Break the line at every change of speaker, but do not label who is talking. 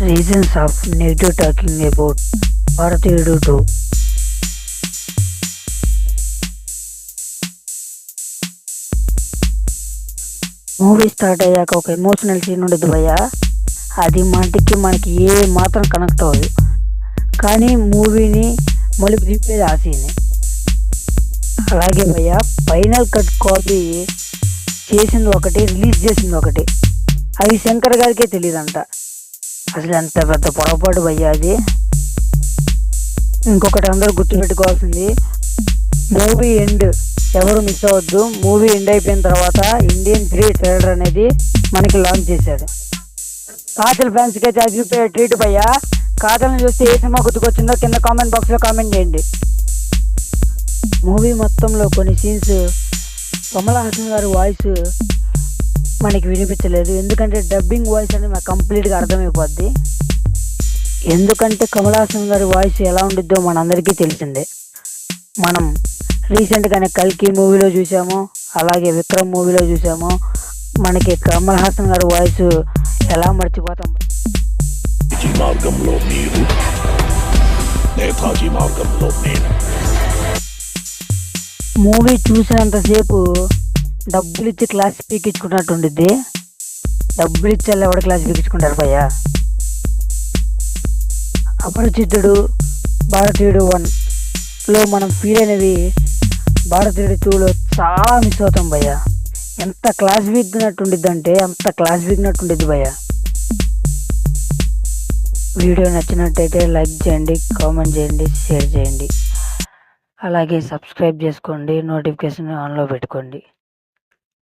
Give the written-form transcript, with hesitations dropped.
Reasons of negative talking about భారతీయుడు 2. Movie start అయ్యాక ఒక ఎమోషనల్ సీన్ ఉండదు భయ్య. అది మనకి ఏ మాత్రం కనెక్ట్ అవ్వదు, కానీ మూవీని మలుపు తిప్పేది ఆ సీన్. అలాగే భయ్య, ఫైనల్ కట్ కాపీ చేసింది ఒకటి, రిలీజ్ చేసింది ఒకటి. అది శంకర్ గారికే తెలియదంట. అసలు ఎంత పెద్ద పొరపాటు భయ్య అది. ఇంకొకటి అందరూ గుర్తుపెట్టుకోవాల్సింది, మూవీ ఎండ్ ఎవరు మిస్ అవ్వద్దు. మూవీ ఎండ్ అయిపోయిన తర్వాత ఇండియన్ 3 ట్రైలర్ అనేది మనకి లాంచ్ చేశాడు. కాజల్ ఫ్యాన్స్కి అయితే అది ట్రీట్ భయ్యా. కాజల్ని చూస్తే ఏ సినిమా గుర్తుకొచ్చిందో కింద కామెంట్ బాక్స్లో కామెంట్ చేయండి. మూవీ మొత్తంలో కొన్ని సీన్స్ కమల్ హాసన్ గారి వాయిస్ మనకి వినిపించలేదు. ఎందుకంటే డబ్బింగ్ వాయిస్ అనేది మనకు కంప్లీట్గా అర్థమైపోద్ది. ఎందుకంటే కమల్ హాసన్ గారి వాయిస్ ఎలా ఉండిద్దో మనందరికీ తెలిసిందే. మనం రీసెంట్గానే కల్కి మూవీలో చూసాము, అలాగే విక్రమ్ మూవీలో చూసాము. మనకి కమల్ హాసన్ గారి వాయిస్ ఎలా మర్చిపోతాం.
మార్గంలో మీరు, నేతాజీ మార్గంలో నేను.
మూవీ చూసినంతసేపు డబ్బులు ఇచ్చి క్లాస్ పీకించుకున్నట్టు ఉండిద్ది. డబ్బులు ఇచ్చి ఎవడ క్లాస్ పీకించుకుంటారు భయ్యా. అపరిచితుడు, భారతీయుడు 1లో మనం ఫీల్ అయినవి భారతీయుడు 2లో చాలా మిస్ అవుతాం భయ్య. ఎంత క్లాస్ వీక్నట్టు ఉండిద్ది అంటే అంత క్లాస్ వీక్నట్టు ఉండిద్ది భయ్య. వీడియో నచ్చినట్టయితే లైక్ చేయండి, కామెంట్ చేయండి, షేర్ చేయండి. అలాగే సబ్స్క్రైబ్ చేసుకోండి, నోటిఫికేషన్ ఆన్లో పెట్టుకోండి.